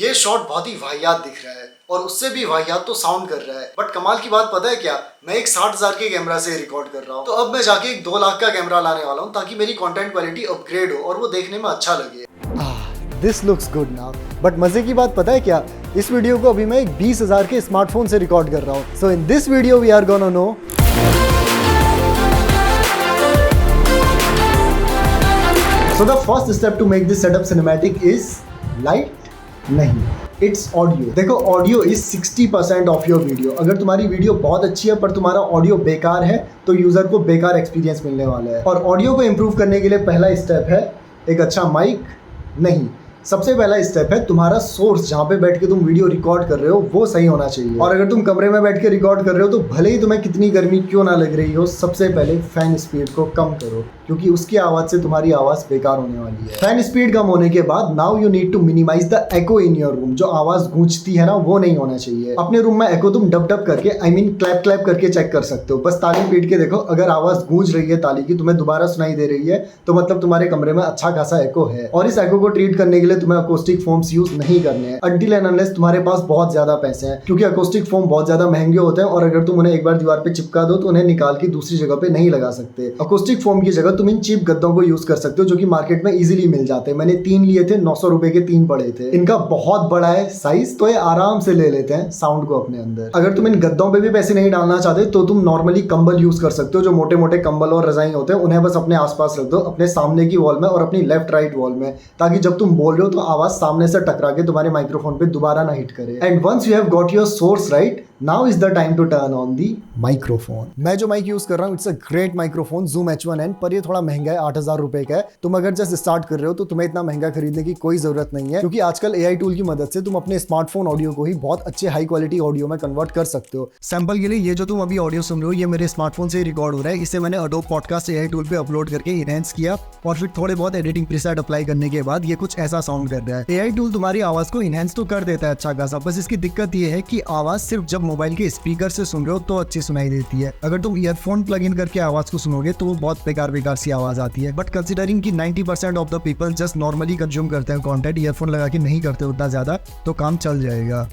ये शॉट बहुत ही वाहियात दिख रहा है और उससे भी वाहियात तो साउंड कर रहा है। बट कमाल की बात पता है क्या, मैं एक 60,000 के कैमरा से रिकॉर्ड कर रहा हूँ। तो अब मैं जाके एक 2 लाख का कैमरा लाने वाला हूँ ताकि मेरी कंटेंट क्वालिटी अपग्रेड हो और वो देखने में अच्छा लगे। This looks good now. But मजे की बात पता है क्या, इस वीडियो को अभी मैं एक 20,000 के स्मार्टफोन से रिकॉर्ड कर रहा हूँ। So in this video we are gonna know So the first step to make this setup cinematic is light? नहीं, it's audio। देखो audio is 60% of your video. अगर तुम्हारी वीडियो बहुत अच्छी है पर तुम्हारा ऑडियो बेकार है तो यूजर को बेकार एक्सपीरियंस मिलने वाला है। और ऑडियो को इम्प्रूव करने के लिए पहला स्टेप है एक अच्छा माइक। नहीं, सबसे पहला स्टेप है तुम्हारा सोर्स, जहाँ पे बैठ के तुम वीडियो रिकॉर्ड कर रहे हो वो सही होना चाहिए। और अगर तुम कमरे में बैठ के रिकॉर्ड कर रहे हो तो भले ही तुम्हें कितनी गर्मी क्यों ना लग रही हो, सबसे पहले फैन स्पीड को कम करो क्योंकि उसकी आवाज से तुम्हारी आवाज बेकार होने वाली है। फैन स्पीड कम होने के बाद now you need to minimize the echo in your room. जो आवाज गूंजती है ना वो नहीं होना चाहिए। अपने रूम में एको तुम डब डब करके क्लैप क्लैप करके चेक कर सकते हो। बस ताली पीट के देखो, अगर आवाज गूंज रही है ताली की, तुम्हें दोबारा सुनाई दे रही है तो मतलब तुम्हारे कमरे में अच्छा खासा एको है। और इस एको को ट्रीट करने के लिए तुम्हें अकोस्टिक फोम्स यूज नहीं करने हैं अनटिल एंड अनलेस तुम्हारे पास बहुत ज्यादा पैसे हैं, क्योंकि अकोस्टिक फोम बहुत ज्यादा महंगे होते हैं और अगर तुम उन्हें एक बार दीवार पे चिपका दो तो उन्हें निकाल के दूसरी जगह पे नहीं लगा सकते। अकोस्टिक फोम की जगह तुम इन चीप गद्दों को यूज कर सकते हो जो कि मार्केट में इजीली मिल जाते हैं। मैंने 3 लिए थे, 900 रुपए के 3 पड़े थे। इनका बहुत बड़ा है साइज, तो ये आराम से ले लेते हैं साउंड को अपने अंदर। अगर तुम इन गद्दों पे भी पैसे नहीं डालना चाहते तो तुम नॉर्मली कंबल यूज कर सकते हो। जो मोटे मोटे कंबल और रजाई होते हैं उन्हें बस अपने आसपास रख दो, अपने सामने की वॉल में और अपनी लेफ्ट राइट वॉल में, ताकि जब तुम बोल रहे हो तो आवाज सामने से टकरा के तुम्हारे माइक्रोफोन पे दोबारा ना हिट करे। And once you have got your source right, now is the time to turn on the microphone. मैं जो माइक यूज कर रहा हूँ it's a great microphone Zoom H1n, पर ये थोड़ा महंगा है, 8,000 रुपए का है। तुम अगर जस्ट स्टार्ट कर रहे हो तो तुम्हें इतना महंगा खरीदने की कोई जरूरत नहीं है, क्योंकि आजकल AI टूल की मदद से तुम अपने स्मार्टफोन ऑडियो को ही बहुत अच्छे हाई क्वालिटी ऑडियो में कन्वर्ट कर सकते हो। सैंपल के लिए ये जो तुम अभी ऑडियो सुन रहे हो ये मेरे स्मार्टफोन से रिकॉर्ड हो रहा है। इसे मैंने Adobe Podcast AI टूल पे अपलोड करके इनहेंस किया और फिर थोड़े बहुत एडिटिंग प्रीसेट अप्लाई करने के बाद ये कुछ ऐसा साउंड कर रहा है। AI टूल तुम्हारी आवाज को इनहेंस तो कर देता है अच्छा खासा, बस इसकी दिक्कत ये है कि आवाज सिर्फ जब मोबाइल के स्पीकर से सुन रहे हो तो अच्छी सुनाई देती है। अगर तुम ईयरफोन प्लग इन करके आवाज को सुनोगे तो वो बहुत बेकार सी आवाज आती है। बट कंसीडरिंग कि 90% of the people just normally consume करते हैं कंटेंट, ईयरफोन लगा के नहीं करते उतना ज्यादा, तो काम चल जाएगा।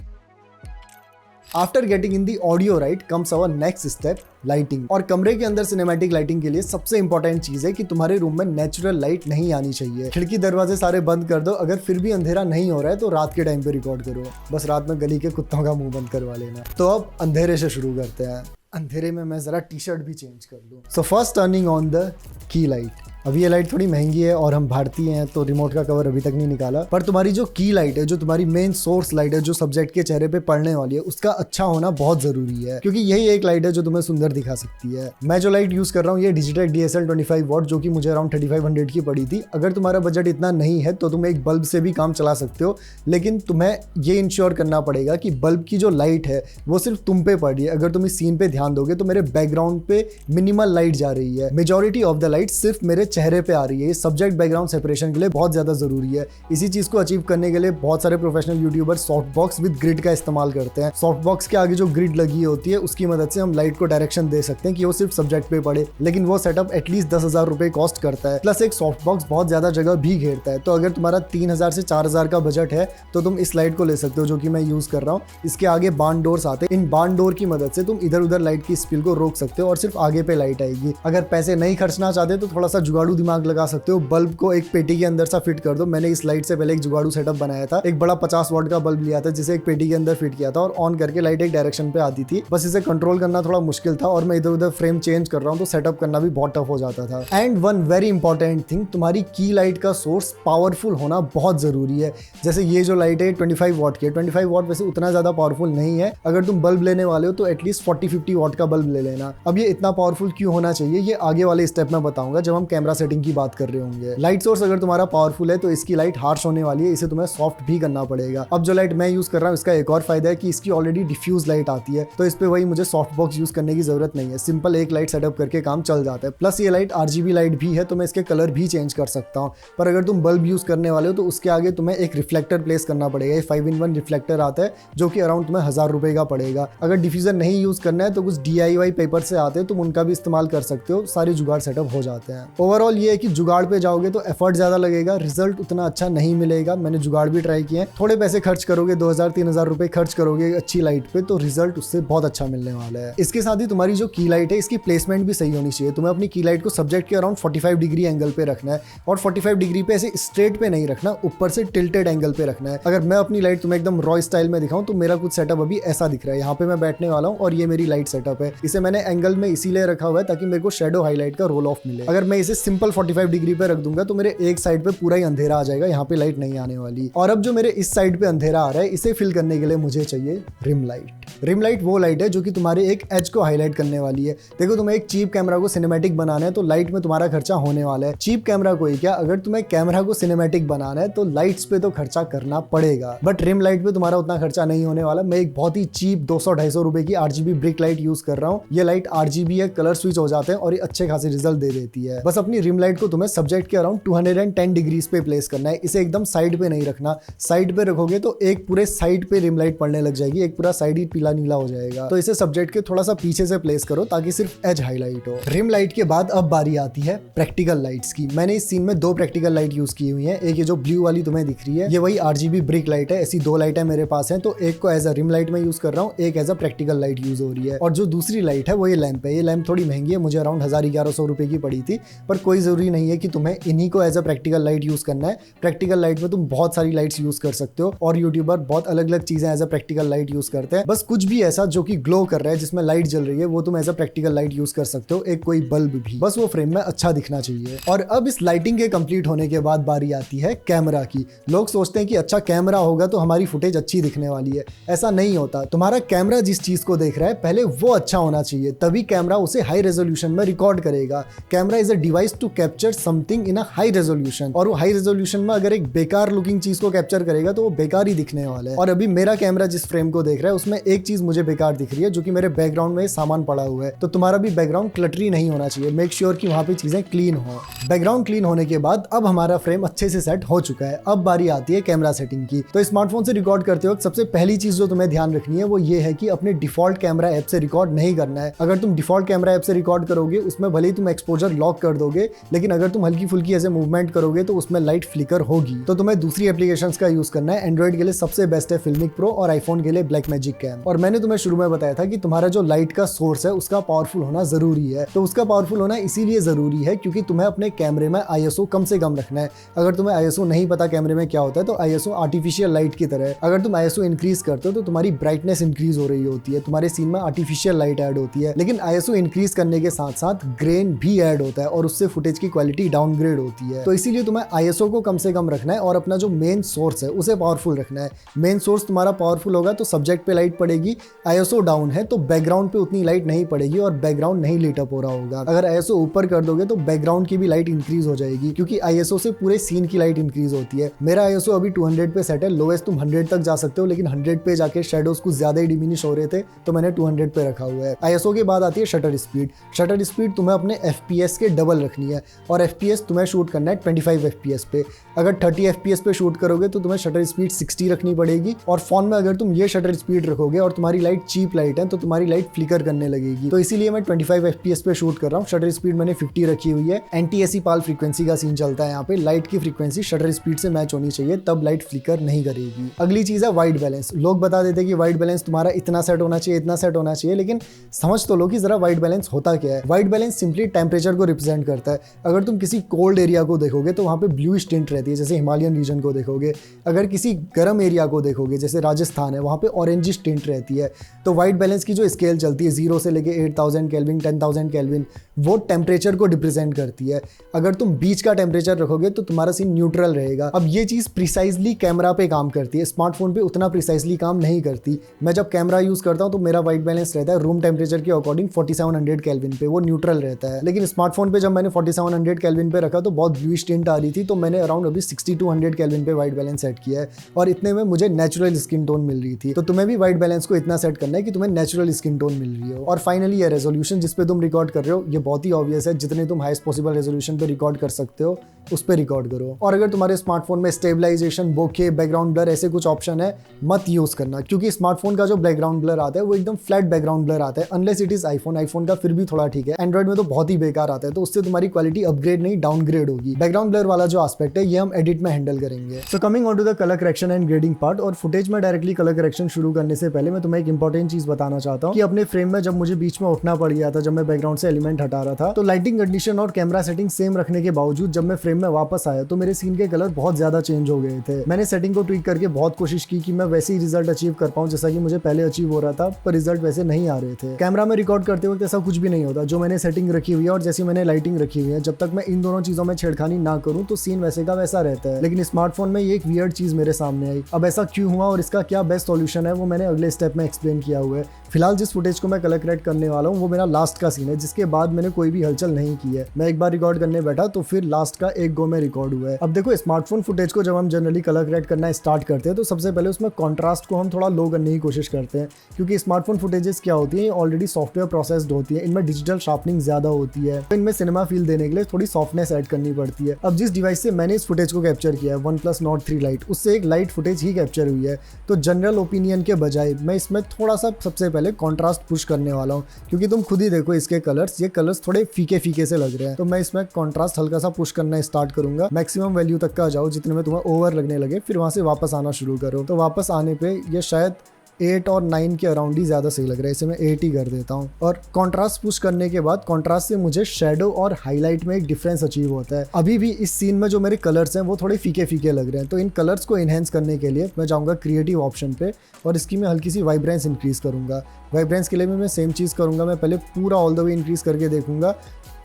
After getting in the audio right comes our next step, lighting. और कमरे के अंदर सिनेमैटिक लाइटिंग के लिए सबसे इंपॉर्टेंट चीज है कि तुम्हारे रूम में नेचुरल लाइट नहीं आनी चाहिए। खिड़की दरवाजे सारे बंद कर दो। अगर फिर भी अंधेरा नहीं हो रहा है तो रात के टाइम पे रिकॉर्ड करो, बस रात में गली के कुत्तों का मुंह बंद करवा लेना। तो अब अंधेरे से शुरू करते हैं। अंधेरे में मैं जरा टी-शर्ट भी चेंज कर लूँ। So first turning on the key light. अभी ये लाइट थोड़ी महंगी है और हम भारतीय हैं तो रिमोट का कवर अभी तक नहीं निकाला, पर तुम्हारी जो की लाइट है, जो तुम्हारी मेन सोर्स लाइट है, जो सब्जेक्ट के चेहरे पे पड़ने वाली है, उसका अच्छा होना बहुत जरूरी है, क्योंकि यही एक लाइट है जो तुम्हें सुंदर दिखा सकती है। मैं जो लाइट यूज कर रहा हूँ ये डिजिटल DSL 25 वॉट, जो कि मुझे अराउंड 3500 की पड़ी थी। अगर तुम्हारा बजट इतना नहीं है तो तुम एक बल्ब से भी काम चला सकते हो, लेकिन तुम्हें ये इंश्योर करना पड़ेगा कि बल्ब की जो लाइट है वो सिर्फ तुम पे पड़ रही है। अगर तुम इस सीन पे ध्यान दोगे तो मेरे बैकग्राउंड पे मिनिमल लाइट जा रही है, मेजॉरिटी ऑफ द लाइट सिर्फ मेरे चेहरे पे आ रही है। सब्जेक्ट बैकग्राउंड सेपरेशन के लिए बहुत ज्यादा जरूरी है। इसी चीज को अचीव करने के लिए बहुत सारे professional YouTuber soft box with grid का इस्तेमाल करते हैं। सॉफ्ट बॉक्स के आगे जो ग्रिड लगी होती है उसकी मदद से हम लाइट को डायरेक्शन दे सकते हैं कि वो सिर्फ सब्जेक्ट पे पड़े, लेकिन वो सेटअप एटलीस्ट 10,000 रुपए कॉस्ट करता है। प्लस एक सॉफ्ट बॉक्स बहुत ज्यादा जगह भी घेरता है। तो अगर तुम्हारा 3,000 से 4,000 का बजट है तो तुम इस लाइट को ले सकते हो, जो कि मैं यूज कर रहा हूँ। इसके आगे बार्न डोर्स आते हैं। इन बार्न डोर की मदद से तुम इधर उधर लाइट की स्पिल को रोक सकते हो और सिर्फ आगे पे लाइट आएगी। अगर पैसे नहीं खर्चना चाहते तो थोड़ा सा जुगाड़ू दिमाग लगा सकते हो। बल्ब को एक पेटी के अंदर सा फिट कर दो। मैंने इस लाइट से पहले एक जुगाड़ू सेटअप बनाया था। एक बड़ा 50 वॉट का बल्ब लिया था जिसे एक पेटी के अंदर फिट किया था और ऑन करके लाइट एक डायरेक्शन पे आती थी। बस इसे कंट्रोल करना थोड़ा मुश्किल था और मैं इधर उधर फ्रेम चेंज कर रहा हूँ तो सेटअप करना भी बहुत टफ हो जाता था। And one very important thing, तुम्हारी की लाइट का सोर्स पावरफुल होना बहुत जरूरी है। जैसे ये जो लाइट है 25 वॉट की है। 25 वॉट वैसे उतना ज्यादा पावरफुल नहीं है। अगर तुम बल्ब लेने वाले हो तो एटलीस्ट 40-50 वॉट का बल्ब ले लेना। अब ये इतना पावरफुल क्यों होना चाहिए ये आगे वाले स्टेप में बताऊंगा जब हम कैमरा सेटिंग की बात कर रहे होंगे। लाइट सोर्स अगर तुम्हारा पावरफुल है तो इसकी लाइट हार्श होने वाली है, इसे तुम्हें सॉफ्ट भी करना पड़ेगा। अब जो लाइट मैं यूज कर रहा हूँ इसका एक और फायदा है कि इसकी ऑलरेडी डिफ्यूज लाइट आती है, तो इस पे वही मुझे सॉफ्ट बॉक्स यूज करने की जरूरत नहीं है। सिंपल एक लाइट सेटअप करके काम चल जाता है। प्लस ये लाइट RGB लाइट भी है तो मैं इसके कलर भी चेंज कर सकता हूँ। पर अगर तुम बल्ब यूज करने वाले हो तो उसके आगे तुम्हें एक रिफ्लेक्टर प्लेस करना पड़ेगा। ये 5-in-1 रिफ्लेक्टर आता है जो कि अराउंड तुम्हें 1,000 रुपए का पड़ेगा। अगर डिफ्यूजर नहीं यूज करना है तो कुछ DIY पेपर से आते हैं, तुम उनका भी इस्तेमाल कर सकते हो। सारे जुगाड़ सेटअप हो जाते हैं। ओवरऑल ये है कि जुगाड़ पे जाओगे तो एफर्ट ज्यादा लगेगा, रिजल्ट उतना अच्छा नहीं मिलेगा। मैंने जुगाड़ भी ट्राई किए हैं, थोड़े पैसे खर्च करोगे, 2000-3000 रुपए खर्च करोगे अच्छी लाइट पे, तो रिजल्ट उससे बहुत अच्छा मिलने वाला है। इसके साथ ही तुम्हारी जो की लाइट है इसकी प्लेसमेंट भी सही होनी चाहिए। तुम्हें अपनी की लाइट को सब्जेक्ट के अराउंड 45 डिग्री एंगल पे रखना है, और 45 डिग्री पे ऐसे स्ट्रेट पे नहीं रखना, ऊपर से टिल्टेड एंगल पे रखना है। अगर मैं अपनी लाइट तुम्हें एकदम रॉ स्टाइल में दिखाऊं तो मेरा कुछ सेटअप अभी ऐसा दिख रहा है। यहाँ पे मैं बैठने वाला हूँ और ये मेरी लाइट सेटअप है। इसे मैंने एंगल में इसीलिए रखा हुआ है ताकि मेरे को शेडो हाईलाइट का रोल ऑफ मिले। अगर मैं इसे सिंपल 45 डिग्री पे रख दूंगा तो मेरे एक साइड पे पूरा ही अंधेरा आ जाएगा, यहाँ पे लाइट नहीं आने वाली। और अब जो मेरे इस साइड पे अंधेरा आ रहा है, इसे फिल करने के लिए मुझे चाहिए रिम लाइट। रिम लाइट वो लाइट है जो कि तुम्हारे एक एज को हाईलाइट करने वाली है। देखो, तुम्हें एक चीप कैमरा को सिनेमैटिक बनाना है तो लाइट में तुम्हारा खर्चा होने वाला है। चीप कैमरा को ही क्या, अगर तुम्हें कैमरा को सिनेमैटिक बनाना है तो लाइट्स पे तो खर्चा करना पड़ेगा, बट रिम लाइट पे तुम्हारा उतना खर्चा नहीं होने वाला। मैं एक बहुत ही चीप 200-250 रुपए की RGB ब्रिक लाइट यूज कर रहा हूँ। ये लाइट RGB है, कलर स्विच हो जाते हैं और ये अच्छे खासे रिजल्ट दे देती है। बस अपनी रिम लाइट को तुम्हें सब्जेक्ट के अराउंड 210 डिग्रीज पे प्लेस करना है। इसे एकदम साइड पे नहीं रखना, साइड पे रखोगे तो एक पूरे साइड पे रिम लाइट पड़ने लग जाएगी, एक पूरा साइड ही पीला नीला हो जाएगा। तो इसे सब्जेक्ट के थोड़ा सा पीछे से प्लेस करो ताकि सिर्फ एज हाईलाइट हो। रिम लाइट के बाद अब बारी आती है प्रैक्टिकल लाइट्स की। मैंने इस सीन में 2 प्रैक्टिकल लाइट यूज की हुई है। एक ये जो ब्लू वाली तुम्हें दिख रही है, ये वही RGB ब्रिक लाइट है। ऐसी 2 लाइटें मेरे पास हैं, तो एक को एज अ रिम लाइट में यूज कर रहा हूँ, एक as a practical light use हो रही है। और जो दूसरी लाइट है वो ये लैंप है। ये लैंप थोड़ी महंगी है, मुझे अराउंड 1000-1100 रुपए की पड़ी थी, पर कोई जरूरी नहीं है कि तुम्हें इन्हीं को as a practical light use करना है। प्रैक्टिकल लाइट में तुम बहुत सारी लाइट्स यूज कर सकते हो और यूट्यूबर बहुत अलग अलग चीजें as a practical light use करते हैं। बस कुछ भी ऐसा जो कि ग्लो कर रहा है, जिसमें लाइट जल रही है, वो तुम as a practical light use कर सकते हो। एक कोई बल्ब भी, बस वो फ्रेम में अच्छा दिखना चाहिए। और अब इस लाइटिंग के कंप्लीट होने के बाद बारी आती है कैमरा की। लोग सोचते हैं कि अच्छा कैमरा होगा तो हमारी फुटेज अच्छी दिखने वाली है। ऐसा नहीं होता। तुम्हारा कैमरा जिस चीज को देख रहा है पहले वो अच्छा होना चाहिए, तभी कैमरा उसे हाई रेजोल्यूशन में रिकॉर्ड करेगा। Camera is a device to capture something in a high resolution, और वो हाई रेजोल्यूशन में अगर एक बेकार लुकिंग चीज को कैप्चर करेगा तो वो बेकार ही दिखने वाला है। और अभी मेरा कैमरा जिस फ्रेम को देख रहा है उसमें एक चीज मुझे बेकार दिख रही है, जो कि मेरे बैकग्राउंड में सामान पड़ा हुआ है। तो तुम्हारा भी बैकग्राउंड क्लटरी नहीं होना चाहिए। मेक श्योर कि वहां पे चीजें क्लीन हो। बैकग्राउंड क्लीन होने के बाद अब हमारा फ्रेम अच्छे से सेट हो चुका है। अब बारी आती है कैमरा सेटिंग की। तो स्मार्टफोन से रिकॉर्ड करते वक्त सबसे पहली चीज जो तुम्हें ध्यान रखनी है वो ये है कि अपने डिफॉल्ट कैमरा ऐप से रिकॉर्ड नहीं करना है। अगर तुम डिफॉल्ट कैमरा ऐप से रिकॉर्ड करोगे उसमें भले ही तुम एक्सपोजर लॉक कर दोगे, लेकिन अगर तुम हल्की फुल्की ऐसे मूवमेंट करोगे तो उसमें लाइट फ्लिकर होगी। तो तुम्हें दूसरी एप्लीकेशंस का यूज करना है। एंड्रॉइड के लिए सबसे बेस्ट है फिल्मिक प्रो और आईफोन के लिए ब्लैकमैजिक कैम। और मैंने तुम्हें शुरू में बताया था कि तुम्हारा जो लाइट का सोर्स है उसका पावरफुल होना जरूरी है। तो उसका पावरफुल होना इसीलिए जरूरी है क्योंकि तुम्हें अपने कैमरे में ISO कम से कम रखना है। अगर तुम्हें ISO नहीं पता कैमरे में क्या होता है, तो ISO आर्टिफिशियल लाइट की तरह है। अगर तुम ISO इंक्रीज करते हो तो तुम्हारी ब्राइटनेस इंक्रीज हो रही होती है, तुम्हारे सीन में आर्टिफिशियल लाइट ऐड होती है। लेकिन ISO इंक्रीज करने के साथ साथ ग्रेन भी ऐड होता है और उससे फुटेज की क्वालिटी डाउनग्रेड होती है। तो इसीलिए तुम्हें ISO को कम से कम रखना है और अपना जो मेन सोर्स है उसे पावरफुल रखना है। मेन सोर्स तुम्हारा पावरफुल होगा तो सब्जेक्ट पे लाइट पड़ेगी। ISO डाउन है तो बैकग्राउंड पे उतनी लाइट नहीं पड़ेगी और बैकग्राउंड नहीं लीट अप हो रहा होगा। अगर ISO ऊपर कर दोगे तो बैकग्राउंड की भी लाइट इंक्रीज हो जाएगी, क्योंकि ISO से पूरे सीन की लाइट इंक्रीज होती है। मेरा ISO अभी 200 पे सेट है। लोएस्ट तुम 100 तक जा सकते हो, लेकिन 100 पे जाके शेडोज कुछ ज्यादा ही डिमिनिश हो रहे थे तो मैंने 200 पे रखा हुआ है। ISO के बाद आती है शटर स्पीड। शटर स्पीड तुम्हें अपने FPS के डबल रखनी है और FPS तुम्हें शूट करना है 25 FPS पे। अगर 30 FPS पे शूट करोगे तो तुम्हें शटर स्पीड 60 रखनी पड़ेगी। और फोन में अगर तुम ये शटर स्पीड रखोगे और तुम्हारी लाइट चीप लाइट है तो तुम्हारी लाइट फ्लिकर करने लगेगी। तो इसीलिए मैं 25 FPS पे शूट कर रहा हूँ। शटर स्पीड मैंने 50 रखी हुई है। एंटी पाल फ्रीक्वेंसी का सीन चलता है यहाँ पे। लाइट की फ्रीक्वेंसी शटर स्पीड से मैच होनी चाहिए, तब लाइट फ्लिकर नहीं करेगी। अगली चीज है वाइट बैलेंस। लोग बता देते हैं कि वाइट बैलेंस तुम्हारा इतना सेट होना चाहिए, इतना सेट होना चाहिए, लेकिन समझ तो लो कि जरा वाइट बैलेंस होता क्या है। वाइट बैलेंस सिंपली टेम्परेचर को रिप्रेजेंट करता है। अगर तुम किसी कोल्ड एरिया को देखोगे तो वहाँ पे ब्लू टिंट रहती है, जैसे हिमालयन रीजन को देखोगे। अगर किसी गर्म एरिया को देखोगे जैसे राजस्थान है, वहाँ पे ऑरेंजिश टिंट रहती है। तो वाइट बैलेंस की जो स्केल चलती है 0 से लेके 8000 केल्विन 10000 केल्विन, वो टेम्परेचर को रिप्रेजेंट करती है। अगर तुम बीच का टेम्परेचर रखोगे तो तुम्हारा सीन न्यूट्रल रहेगा। अब ये चीज़ प्रिसाइजली कैमरा पे काम करती है, स्मार्टफोन पे उतना प्रिसाइजली काम नहीं करती। मैं जब कैमरा यूज करता हूँ तो मेरा वाइट बैलेंस रहता है रूम टेम्परेचर के अकॉर्डिंग 4700 केल्विन पे, वो न्यूट्रल रहता है। लेकिन स्मार्टफोन पे जब मैंने 4700 केल्विन पे रखा तो बहुत ब्लूइश टिंट आ रही थी, तो मैंने अराउंड अभी 6200 केल्विन पे वाइट बैलेंस सेट किया है और इतने में मुझे नेचुरल स्किन टोन मिल रही थी। तो तुम्हें भी वाइट बैलेंस को इतना सेट करना है कि तुम्हें नेचुरल स्किन टोन मिल रही हो। और फाइनली ये रेजोल्यूशन जिस पे तुम रिकॉर्ड कर रहे हो ये बहुत ही ऑब्वियस है, जितने तुम हाईएस्ट पॉसिबल रेजोल्यूशन पे रिकॉर्ड कर सकते हो उस पर रिकॉर्ड करो। और अगर तुम्हारे स्मार्टफोन में स्टेबलाइजेशन, बोके, बैकग्राउंड ब्लर ऐसे कुछ ऑप्शन है, मत यूज करना, क्योंकि स्मार्टफोन का जो बैकग्राउंड ब्लर आता है वो एकदम फ्लैट बैकग्राउंड ब्लर आता है, अनलेस इट इज आईफोन का फिर भी थोड़ा ठीक है, एंड्रॉइड में तो बहुत ही बेकार आता है, तो उससे तुम्हारी क्वालिटी अपग्रेड नहीं डाउनग्रेड होगी। बैकग्राउंड ब्लर वाला जो एस्पेक्ट है ये हम एडिट में हैंडल करेंगे। So coming on to the colour correction and grading part. और फुटेज में डायरेक्टली कलर करेक्शन शुरू करने से पहले मैं तुम्हें एक इंपॉर्टेंट चीज बताना चाहता हूँ कि अपने फ्रेम में जब मुझे बीच में उठना पड़ गया था, जब मैं बैकग्राउंड से एलिमेंट हटा रहा था, तो लाइटिंग कंडीशन और कैमरा सेटिंग सेम रखने के बावजूद जब मैं फ्रेम में वापस आया तो मेरे सीन के कलर बहुत ज्यादा चेंज हो गए थे। मैंने सेटिंग को ट्विक करके बहुत कोशिश की कि मैं वैसे ही रिजल्ट अचीव कर पाऊं जैसा कि मुझे पहले अचीव हो रहा था, पर रिजल्ट वैसे नहीं आ रहे थे। कैमरा में रिकॉर्ड करते वक्त ऐसा कुछ भी नहीं होता, जो मैंने सेटिंग रखी हुई है और जैसी मैंने लाइटिंग रखी हुई है, जब तक मैं इन दोनों चीजों में छेड़खानी ना करूं तो सीन वैसे का वैसा रहता है। लेकिन स्मार्टफोन में ये एक वियर्ड चीज मेरे सामने आई। अब ऐसा क्यों हुआ और इसका क्या बेस्ट सॉल्यूशन है वो मैंने अगले स्टेप में एक्सप्लेन किया हुआ है। फिलहाल जिस फुटेज को मैं कलर करेक्ट करने वाला हूँ वो मेरा लास्ट का सीन है, जिसके बाद मैंने कोई भी हलचल नहीं की है। मैं एक बार रिकॉर्ड करने बैठा तो फिर लास्ट का एक गो में रिकॉर्ड हुआ है। अब देखो, स्मार्टफोन फुटेज को जब हम जनरली कलर करेक्ट करना स्टार्ट करते हैं तो सबसे पहले उसमें कॉन्ट्रास्ट को हम थोड़ा लो करने की कोशिश करते हैं, क्योंकि स्मार्टफोन फुटेजेस क्या होती है, ऑलरेडी सॉफ्टवेयर प्रोसेस्ड होती है, इनमें डिजिटल शार्पनिंग ज्यादा होती है, तो इनमें सिनेमा फील देने के लिए थोड़ी सॉफ्टनेस ऐड करनी पड़ती है। अब जिस डिवाइस से मैंने इस फुटेज को कैप्चर किया है, OnePlus Nord 3 Lite, उससे एक लाइट फुटेज ही कैप्चर हुई है, तो जनरल ओपिनियन के बजाय मैं इसमें थोड़ा सा सबसे पहले कॉन्ट्रास्ट पुश करने वाला हूँ, क्योंकि तुम खुद ही देखो इसके कलर्स, ये कलर्स थोड़े फीके फीके से लग रहे हैं, तो मैं इसमें कॉन्ट्रास्ट हल्का सा पुश करना स्टार्ट करूंगा। मैक्सिमम वैल्यू तक का जाओ, जितने में तुम्हें ओवर लगने लगे, फिर वहां से वापस आना शुरू करो। तो वापस आने पे ये शायद 8 और 9 के अराउंड ही ज़्यादा सही लग रहा है, इसे मैं 8 ही कर देता हूँ। और कॉन्ट्रास्ट पुश करने के बाद कॉन्ट्रास्ट से मुझे शेडो और हाईलाइट में एक डिफरेंस अचीव होता है। अभी भी इस सीन में जो मेरे कलर्स हैं वो थोड़े फीके फीके लग रहे हैं, तो इन कलर्स को इन्हेंस करने के लिए मैं जाऊँगा क्रिएटिव ऑप्शन पे और इसकी मैं हल्की सी वाइब्रेंस इंक्रीज़ करूँगा। वाइब्रेंस के लिए मैं सेम चीज़ करूँगा, मैं पहले पूरा ऑल द वे इंक्रीज़ करके देखूँगा,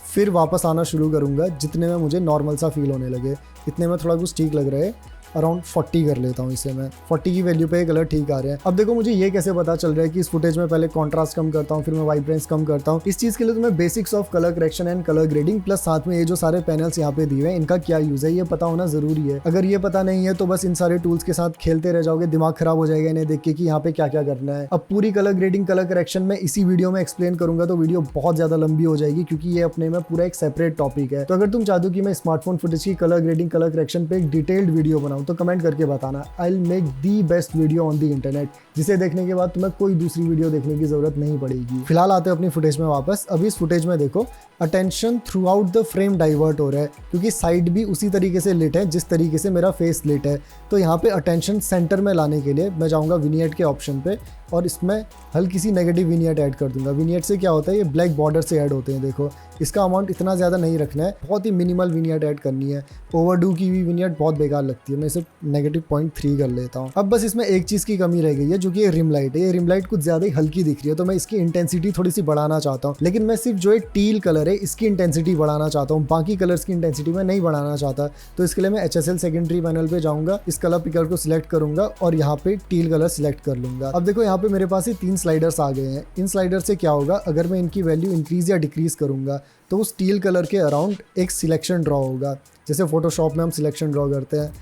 फिर वापस आना शुरू करूँगा जितने में मुझे नॉर्मल सा फील होने लगे। इतने में थोड़ा कुछ ठीक लग रहा है, अराउंड 40 कर लेता हूँ इसे मैं। 40 की वैल्यू पे ये कलर ठीक आ रहे हैं। अब देखो, मुझे ये कैसे पता चल रहा है कि इस फुटेज में पहले कॉन्ट्रास्ट कम करता हूँ, फिर मैं वाइब्रेंस कम करता हूँ। इस चीज़ के लिए तुम्हें basics of colour correction and colour grading plus साथ में ये जो सारे पैनल्स यहाँ पे दिए हुए हैं इनका क्या यूज़ है ये पता होना ज़रूरी है। अगर ये पता नहीं है तो बस इन सारे टूल्स के साथ खेलते रह जाओगे, दिमाग खराब हो जाएगा इन्हें देख के कि यहाँ पे क्या क्या करना है। अब पूरी कलर ग्रेडिंग, कलर करेक्शन में इसी वीडियो में एक्सप्लेन करूंगा तो वीडियो बहुत ज़्यादा लंबी हो जाएगी, क्योंकि ये अपने में पूरा एक सेपरेट टॉपिक है। तो अगर तुम चाहते हो कि मैं स्मार्टफोन फुटेज की कलर ग्रेडिंग, कलर करेक्शन पे एक डिटेल्ड वीडियो बनाऊँ तो कमेंट करके बताना। I will make the best video on the internet, जिसे देखने के बाद तुम्हें कोई दूसरी वीडियो देखने की जरूरत नहीं पड़ेगी। फिलहाल आते हैं अपनी फुटेज में वापस। अभी इस फुटेज में देखो, attention through out the frame divert हो रहा है, क्योंकि साइड भी उसी तरीके से लिट है जिस तरीके से मेरा फेस लिट है। तो यहाँ पे अटेंशन सेंटर में लाने के लिए मैं जाऊँगा विनियट के ऑप्शन पे और इसमें हल्की सी नेगेटिव विनियट ऐड कर दूंगा। विनियट से क्या होता है, ये ब्लैक बॉर्डर से ऐड होते हैं। देखो, इसका अमाउंट इतना ज़्यादा नहीं रखना है, बहुत ही मिनिमल विनियट ऐड करनी है। ओवरडू की भी विनियट बहुत बेकार लगती है, मैं इसे -0.3 कर लेता हूँ। अब बस इसमें एक चीज़ की कमी रह गई है, जो कि ये रिम लाइट है। ये रिम लाइट कुछ ज़्यादा ही हल्की दिख रही है, तो मैं इसकी इंटेंसिटी थोड़ी सी बढ़ाना चाहता हूँ। लेकिन मैं सिर्फ जो एक टील कलर है इसकी इंटेंसिटी बढ़ाना चाहता हूँ, बाकी कलर्स की इंटेंसिटी मैं नहीं बढ़ाना चाहता। तो इसके लिए मैं HSL सेकेंडरी पैनल पे जाऊँगा, इस कलर पिकर को सिलेक्ट करूँगा और यहाँ पे टील कलर सिलेक्ट कर लूँगा। अब देखो, यहाँ पे मेरे पास ये 3 स्लाइडर्स आ गए हैं। इन स्लाइडर से क्या होगा, अगर मैं इनकी वैल्यू इंक्रीज या डिक्रीज करूँगा तो उस टील कलर के अराउंड एक सिलेक्शन ड्रॉ होगा, जैसे फोटोशॉप में हम सिलेक्शन ड्रॉ करते हैं।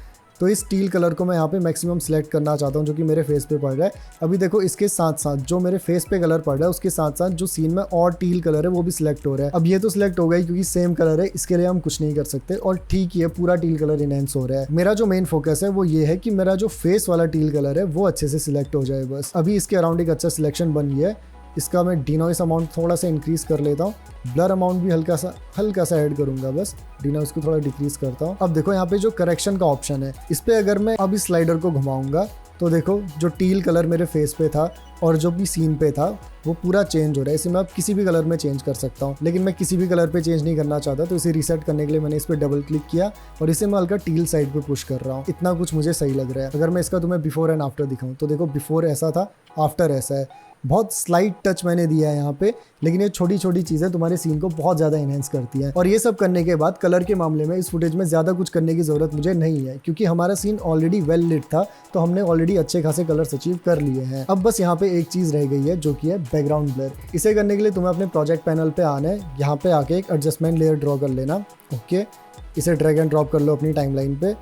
तो इस टील कलर को मैं यहाँ पे मैक्सिमम सिलेक्ट करना चाहता हूँ, जो कि मेरे फेस पे पड़ रहा है। अभी देखो, इसके साथ साथ जो मेरे फेस पे कलर पड़ रहा है उसके साथ साथ जो सीन में और टील कलर है वो भी सिलेक्ट हो रहा है। अब ये तो सिलेक्ट हो गई क्योंकि सेम कलर है, इसके लिए हम कुछ नहीं कर सकते और ठीक ही है, पूरा टील कलर इनहेंस हो रहा है। मेरा जो मेन फोकस है वो ये है कि मेरा जो फेस वाला टील कलर है वो अच्छे से सिलेक्ट हो जाए बस। अभी इसके अराउंड एक अच्छा सिलेक्शन बन गया है। इसका मैं डिनॉइस अमाउंट थोड़ा सा इंक्रीज कर लेता हूँ, ब्लर अमाउंट भी हल्का सा ऐड करूंगा, बस डिनॉइस को थोड़ा डिक्रीज करता हूँ। अब देखो, यहाँ पे जो करेक्शन का ऑप्शन है, इस पे अगर मैं अब इस स्लाइडर को घुमाऊंगा तो देखो, जो टील कलर मेरे फेस पे था और जो भी सीन पे था वो पूरा चेंज हो रहा है। इसे मैं अब किसी भी कलर में चेंज कर सकता हूँ, लेकिन मैं किसी भी कलर पे चेंज नहीं करना चाहता, तो इसे रीसेट करने के लिए मैंने इस पर डबल क्लिक किया और इसे मैं हल्का टील साइड पे पुश कर रहा हूँ। इतना कुछ मुझे सही लग रहा है। अगर मैं इसका तुम्हें बिफोर एंड आफ्टर दिखाऊँ तो देखो, बिफोर ऐसा था, आफ्टर ऐसा है। बहुत स्लाइट टच मैंने दिया है यहाँ पे, लेकिन ये छोटी छोटी चीज़ें तुम्हारे सीन को बहुत ज़्यादा इनहेंस करती हैं। और ये सब करने के बाद कलर के मामले में इस फुटेज में ज़्यादा कुछ करने की ज़रूरत मुझे नहीं है, क्योंकि हमारा सीन ऑलरेडी वेल लिट था, तो हमने ऑलरेडी अच्छे खासे कलर्स अचीव कर लिए हैं। अब बस यहाँ पे एक चीज़ रह गई है, जो कि है बैकग्राउंड ब्लर। इसे करने के लिए तुम्हें अपने प्रोजेक्ट पैनल पे आना है, यहाँ पे आके एक एडजस्टमेंट लेयर ड्रॉ कर लेना। ओके, इसे ड्रैग एंड ड्रॉप कर लो अपनी टाइमलाइन पे।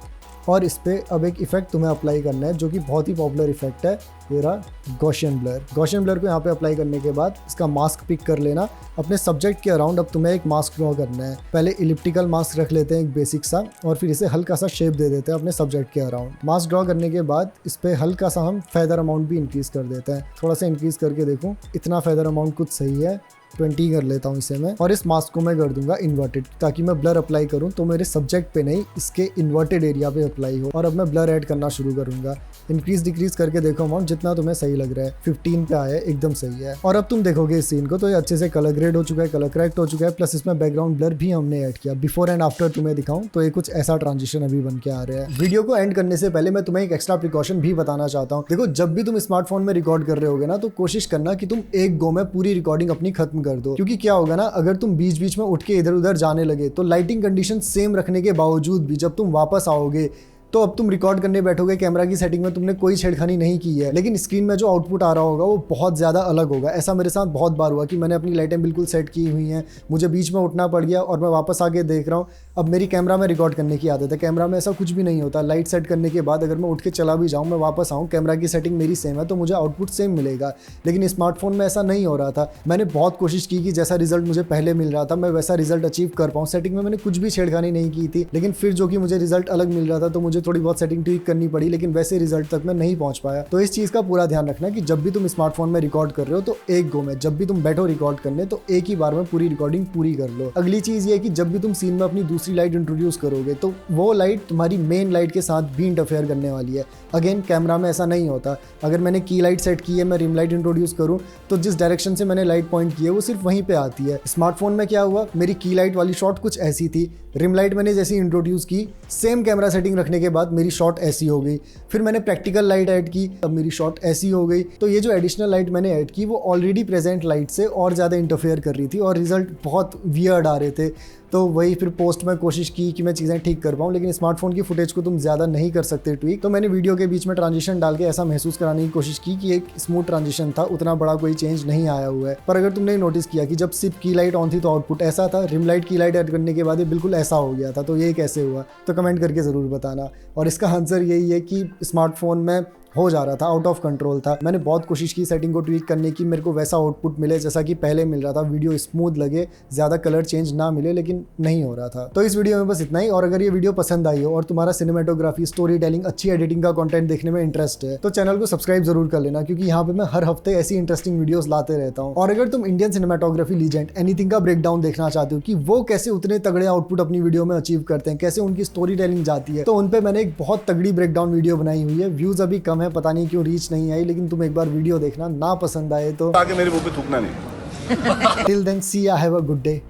और इस पर अब एक इफेक्ट तुम्हें अप्लाई करना है जो कि बहुत ही पॉपुलर इफेक्ट है, ये रहा गॉसियन ब्लर। गॉसियन ब्लर को यहाँ पे अप्लाई करने के बाद इसका मास्क पिक कर लेना। अपने सब्जेक्ट के अराउंड अब तुम्हें एक मास्क ड्रॉ करना है। पहले इलिप्टिकल मास्क रख लेते हैं एक बेसिक सा, और फिर इसे हल्का सा शेप दे देते हैं अपने सब्जेक्ट के अराउंड। मास्क ड्रॉ करने के बाद इस पे हल्का सा हम फेदर अमाउंट भी इंक्रीज कर देते हैं। थोड़ा सा इंक्रीज करके देखूँ, इतना फेदर अमाउंट कुछ सही है, 20 कर लेता हूँ इसे मैं। और इस मास्क को मैं कर दूंगा इन्वर्टेड, ताकि मैं ब्लर अप्लाई करूँ तो मेरे सब्जेक्ट पे नहीं, इसके इन्वर्टेड एरिया पे अप्लाई हो। और अब मैं ब्लर ऐड करना शुरू करूंगा। इंक्रीज डिक्रीज करके देखो अमाउंट जितना तुम्हें सही लग रहा है। 15 पे आया, एकदम सही है। और अब तुम देखोगे इस सीन को तो ये अच्छे से कलर ग्रेड हो चुका है, कलर करेक्ट हो चुका है, प्लस इसमें बैकग्राउंड ब्लर भी हमने ऐड किया। बिफोर एंड आफ्टर तुम्हें दिखाऊं तो ये कुछ ऐसा ट्रांजिशन अभी बन के आ रहा है। वीडियो को एंड करने से पहले मैं तुम्हें एक एक्स्ट्रा प्रिकॉशन भी बताना चाहता हूँ। देखो, जब भी तुम स्मार्टफोन में रिकॉर्ड कर रहे होगे ना, तो कोशिश करना कि तुम एक गो में पूरी रिकॉर्डिंग अपनी खत्म कर दो। क्योंकि क्या होगा ना, अगर तुम बीच बीच में उठ के इधर उधर जाने लगे तो लाइटिंग कंडीशन सेम रखने के बावजूद भी जब तुम वापस आओगे तो अब तुम रिकॉर्ड करने बैठोगे, कैमरा की सेटिंग में तुमने कोई छेड़खानी नहीं की है, लेकिन स्क्रीन में जो आउटपुट आ रहा होगा वो बहुत ज़्यादा अलग होगा। ऐसा मेरे साथ बहुत बार हुआ कि मैंने अपनी लाइटें बिल्कुल सेट की हुई हैं, मुझे बीच में उठना पड़ गया और मैं वापस आके देख रहा हूँ। अब मेरी कैमरा में रिकॉर्ड करने की आदत है, कैमरा में ऐसा कुछ भी नहीं होता। लाइट सेट करने के बाद अगर मैं उठ के चला भी जाऊँ, मैं वापस आऊँ, कैमरा की सेटिंग मेरी सेम है तो मुझे आउटपुट सेम मिलेगा। लेकिन स्मार्टफोन में ऐसा नहीं हो रहा था। मैंने बहुत कोशिश की कि जैसा रिजल्ट मुझे पहले मिल रहा था मैं वैसा रिजल्ट अचीव कर पाऊँ। सेटिंग में मैंने कुछ भी छेड़खानी नहीं की थी, लेकिन फिर जो कि मुझे रिजल्ट अलग मिल रहा था तो मुझे थोड़ी बहुत सेटिंग करनी पड़ी, लेकिन वैसे रिजल्ट तक मैं नहीं पहुंच पाया। तो इस चीज का पूरा ध्यान रखना कि जब भी तुम स्मार्टफोन में रिकॉर्ड कर रहे हो तो एक गो में, जब भी तुम बैठो रिकॉर्ड करने तो एक ही बार में पूरी रिकॉर्डिंग पूरी कर लो। अगली चीज ये है कि जब भी तुम सीन में अपनी दूसरी लाइट इंट्रोड्यूस करोगे तो वो लाइट तुम्हारी मेन लाइट के साथ भी इंटरफेयर करने वाली है। अगेन, कैमरा में ऐसा नहीं होता। अगर मैंने की लाइट सेट की है, मैं रिम लाइट इंट्रोड्यूस करूं तो जिस डायरेक्शन से मैंने लाइट पॉइंट की है वो सिर्फ वहीं पे आती है। स्मार्टफोन में क्या हुआ, मेरी की लाइट वाली शॉट कुछ ऐसी थी, रिम लाइट मैंने जैसी इंट्रोड्यूस की, सेम कैमरा सेटिंग रखने के बाद मेरी शॉट ऐसी हो गई। फिर मैंने प्रैक्टिकल लाइट ऐड की, अब मेरी शॉट ऐसी हो गई। तो ये जो एडिशनल लाइट मैंने ऐड की वो ऑलरेडी प्रेजेंट लाइट से और ज़्यादा इंटरफेयर कर रही थी और रिजल्ट बहुत वियर्ड आ रहे थे। तो वही फिर पोस्ट में कोशिश की कि मैं चीज़ें ठीक कर पाऊँ, लेकिन स्मार्टफोन की फुटेज को तुम ज़्यादा नहीं कर सकते ट्वीक। तो मैंने वीडियो के बीच में ट्रांजिशन डाल के ऐसा महसूस कराने की कोशिश की कि एक स्मूथ ट्रांजिशन था, उतना बड़ा कोई चेंज नहीं आया हुआ है। पर अगर तुमने नोटिस किया कि जब सिर्फ की लाइट ऑन थी तो आउटपुट ऐसा था, रिम लाइट की लाइट ऐड करने के बाद ये बिल्कुल ऐसा हो गया था, तो ये कैसे हुआ, तो कमेंट करके ज़रूर बताना। और इसका आंसर यही है कि स्मार्टफोन में हो जा रहा था, आउट ऑफ कंट्रोल था। मैंने बहुत कोशिश की सेटिंग को ट्वीक करने की, मेरे को वैसा आउटपुट मिले जैसा कि पहले मिल रहा था, वीडियो स्मूथ लगे, ज़्यादा कलर चेंज ना मिले, लेकिन नहीं हो रहा था। तो इस वीडियो में बस इतना ही। और अगर ये वीडियो पसंद आई हो और तुम्हारा सिनेमेटोग्राफी, स्टोरी टेलिंग, अच्छी एडिटिंग का कंटेंट देखने में इंटरेस्ट है तो चैनल को सब्सक्राइब जरूर कर लेना, क्योंकि यहाँ पे मैं हर हफ्ते ऐसी इंटरेस्टिंग वीडियोस लाते रहता हूँ। और अगर तुम इंडियन सिनेमेटोग्राफी लीजेंड एनीथिंग का ब्रेकडाउन देखना चाहते हो कि वो कैसे उतने तगड़े आउटपुट अपनी वीडियो में अचीव करते हैं, कैसे उनकी स्टोरी टेलिंग जाती है, तो उन पे मैंने एक बहुत तगड़ी ब्रेकडाउन वीडियो बनाई हुई है। व्यूज अभी कम है, पता नहीं क्यों रीच नहीं आई, लेकिन तुम एक बार वीडियो देखना, ना पसंद आए तो आगे मेरे मुंह पे थूकना नहीं। टिल देन सी या हैव अ गुड डे।